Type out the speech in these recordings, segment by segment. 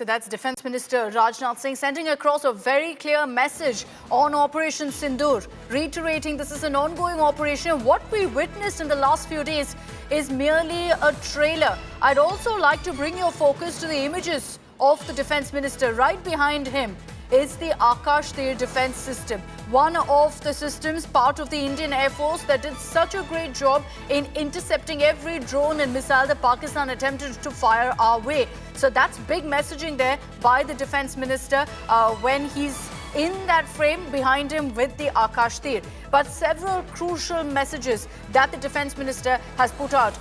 So that's Defence Minister Rajnath Singh sending across a very clear message on Operation Sindoor, reiterating this is an ongoing operation. What we witnessed in the last few days is merely a trailer. I'd also like to bring your focus to the images of the Defence Minister. Right behind him is the Akash Tir defence system, one of the systems part of the Indian Air Force that did such a great job in intercepting every drone and missile that Pakistan attempted to fire our way. So that's big messaging there by the Defence Minister when he's in that frame behind him with the Akash Tir. But several crucial messages that the Defence Minister has put out.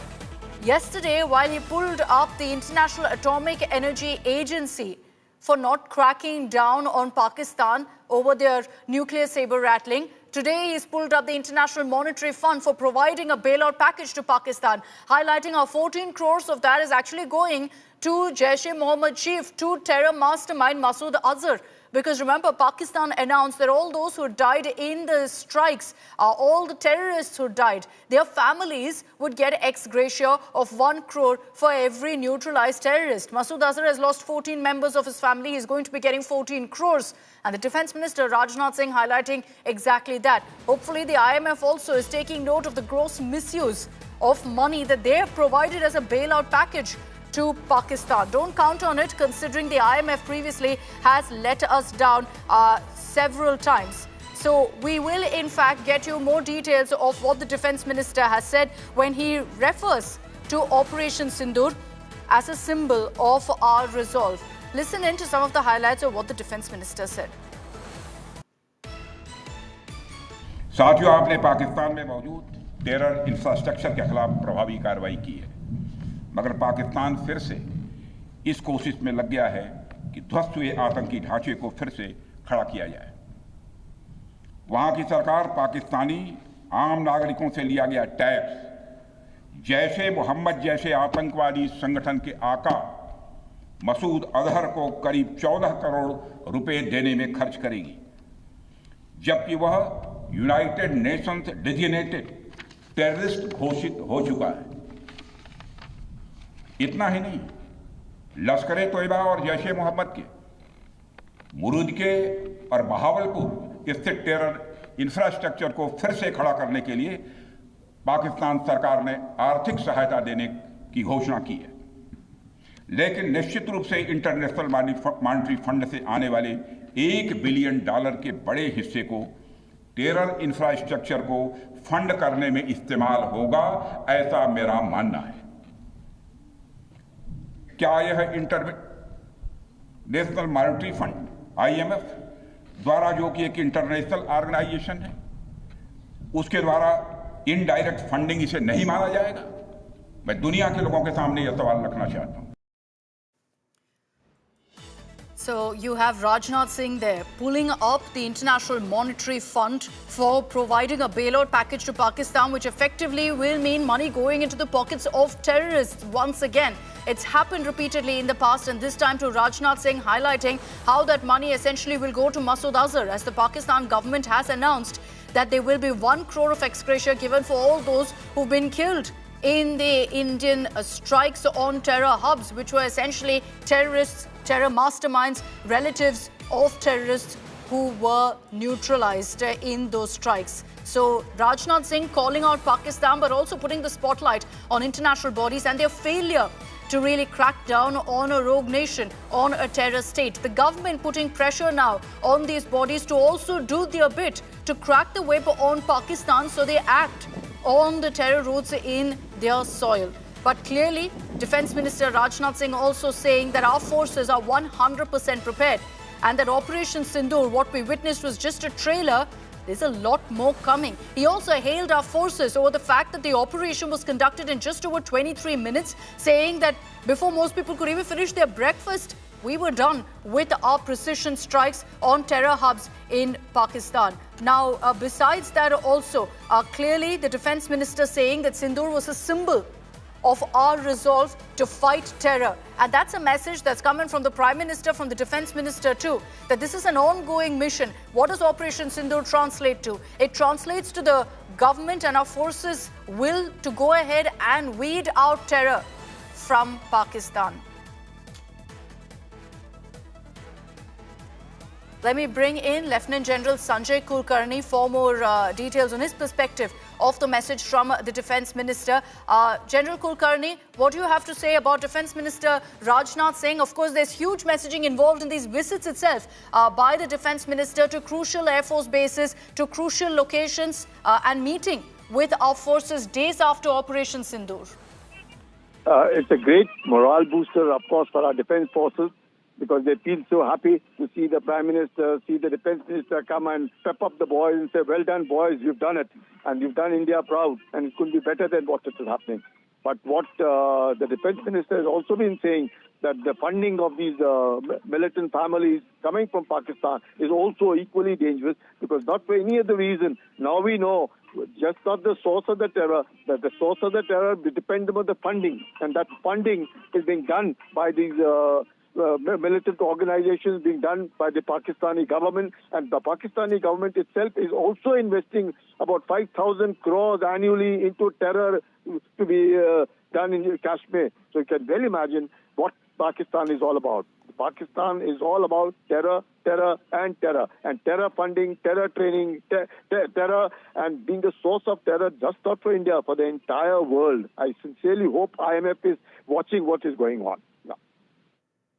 Yesterday, while he pulled up the International Atomic Energy Agency for not cracking down on Pakistan over their nuclear saber rattling, today he's pulled up the International Monetary Fund for providing a bailout package to Pakistan, highlighting how 14 crores of that is actually going to Jaish-e-Mohammed chief, to terror mastermind Masood Azhar. Because remember, Pakistan announced that all those who died in the strikes, all the terrorists who died, their families would get ex gratia of 1 crore for every neutralized terrorist. Masood Azhar has lost 14 members of his family. He's going to be getting 14 crores. And the Defence Minister Rajnath Singh highlighting exactly that. Hopefully the IMF also is taking note of the gross misuse of money that they have provided as a bailout package to Pakistan. Don't count on it, considering the IMF previously has let us down several times. So we will in fact get you more details of what the Defence Minister has said when he refers to Operation Sindoor as a symbol of our resolve. Listen in to some of the highlights of what the Defence Minister said. साथियों, आपने पाकिस्तान में मौजूद terror infrastructure के खिलाफ प्रभावी कार्रवाई की है, मगर पाकिस्तान फिर से इस कोशिश में लग गया है कि ध्वस्त हुए आतंकी ढांचे को फिर से खड़ा किया जाए। वहां की सरकार पाकिस्तानी आम नागरिकों से लिया गया टैक्स जैश-ए-मोहम्मद जैसे आतंकवादी संगठन के आका मसूद अजहर को करीब 14 करोड़ रुपए देने में खर्च करेगी, जबकि वह यूनाइटेड नेशंस डेजिग्नेटेड टेररिस्ट घोषित हो चुका है। इतना ही नहीं, लश्कर-ए-तोयबा और जैश-ए-मोहम्मद के मुरूद के और बहावलपुर स्थित टेरर इंफ्रास्ट्रक्चर को फिर से खड़ा करने के लिए पाकिस्तान सरकार ने आर्थिक सहायता देने की घोषणा की है। लेकिन निश्चित रूप से इंटरनेशनल मॉनेटरी फंड से आने वाले $1 बिलियन के बड़े हिस्से को टेरर इंफ्रास्ट्रक्चर को फंड करने में इस्तेमाल होगा, ऐसा मेरा मानना है। क्या यह इंटरनेशनल मॉनेटरी फंड IMF द्वारा, जो कि एक इंटरनेशनल ऑर्गेनाइजेशन है, उसके द्वारा इनडायरेक्ट फंडिंग इसे नहीं माना जाएगा? मैं दुनिया के लोगों के सामने यह सवाल रखना चाहता हूं। So you have Rajnath Singh there pulling up the International Monetary Fund for providing a bailout package to Pakistan, which effectively will mean money going into the pockets of terrorists once again. It's happened repeatedly in the past, and this time to Rajnath Singh, highlighting how that money essentially will go to Masood Azhar, as the Pakistan government has announced that there will be 1 crore of ex gratia given for all those who've been killed in the Indian strikes on terror hubs, which were essentially terrorists, terror masterminds, relatives of terrorists who were neutralized in those strikes. So Rajnath Singh calling out Pakistan, but also putting the spotlight on international bodies and their failure to really crack down on a rogue nation, on a terror state. The government putting pressure now on these bodies to also do their bit to crack the whip on Pakistan so they act on the terror routes in their soil. But clearly, Defence Minister Rajnath Singh also saying that our forces are 100% prepared, and that Operation Sindoor, what we witnessed was just a trailer. There's a lot more coming. He also hailed our forces over the fact that the operation was conducted in just over 23 minutes, saying that before most people could even finish their breakfast, we were done with our precision strikes on terror hubs in Pakistan. Now, besides that also, clearly the Defence Minister saying that Sindoor was a symbol of our resolve to fight terror. And that's a message that's coming from the Prime Minister, from the Defence Minister too, that this is an ongoing mission. What does Operation Sindoor translate to? It translates to the government and our forces' will to go ahead and weed out terror from Pakistan. Let me bring in Lieutenant General Sanjay Kulkarni for more details on his perspective of the message from the Defence Minister. General Kulkarni, what do you have to say about Defence Minister Rajnath Singh? Of course, there's huge messaging involved in these visits itself by the Defence Minister to crucial Air Force bases, to crucial locations and meeting with our forces days after Operation Sindoor. It's a great morale booster, of course, for our defence forces, because they feel so happy to see the Prime Minister, see the Defence Minister come and pep up the boys and say, well done, boys, you've done it. And you've done India proud. And it could be better than what is happening. But what the Defence Minister has also been saying, that the funding of these militant families coming from Pakistan is also equally dangerous, because not for any other reason. Now we know just not the source of the terror, that the source of the terror depends on the funding. And that funding is being done by these militant organizations, being done by the Pakistani government, and the Pakistani government itself is also investing about 5,000 crores annually into terror to be done in Kashmir. So you can well imagine what Pakistan is all about. Pakistan is all about terror, terror and terror. And terror funding, terror training, terror, and being the source of terror, just not for India, for the entire world. I sincerely hope IMF is watching what is going on.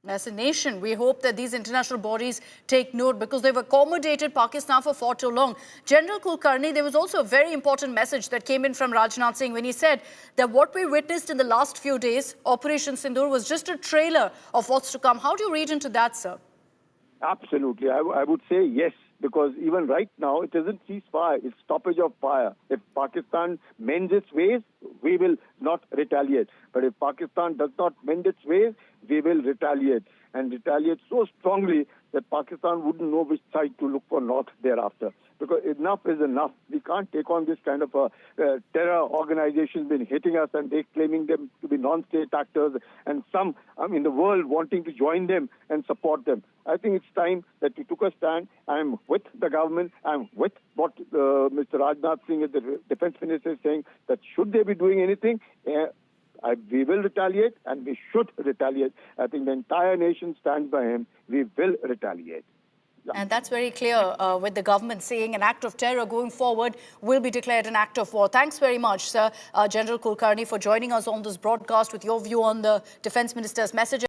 As a nation, we hope that these international bodies take note, because they've accommodated Pakistan for far too long. General Kulkarni, there was also a very important message that came in from Rajnath Singh when he said that what we witnessed in the last few days, Operation Sindoor, was just a trailer of what's to come. How do you read into that, sir? Absolutely. I would say yes, because even right now, it isn't ceasefire, it's stoppage of fire. If Pakistan mends its ways, we will not retaliate. But if Pakistan does not mend its ways, we will retaliate, and retaliate so strongly that Pakistan wouldn't know which side to look for north thereafter. Because enough is enough. We can't take on this kind of terror organizations been hitting us, and they claiming them to be non-state actors, and some in the world wanting to join them and support them. I think it's time that we took a stand. I'm with the government. I'm with what Mr. Rajnath Singh, the Defence Minister, is saying, that should they be doing anything, we will retaliate, and we should retaliate. I think the entire nation stands by him. We will retaliate. Yeah. And that's very clear, with the government saying an act of terror going forward will be declared an act of war. Thanks very much, sir, General Kulkarni, for joining us on this broadcast with your view on the Defence Minister's message.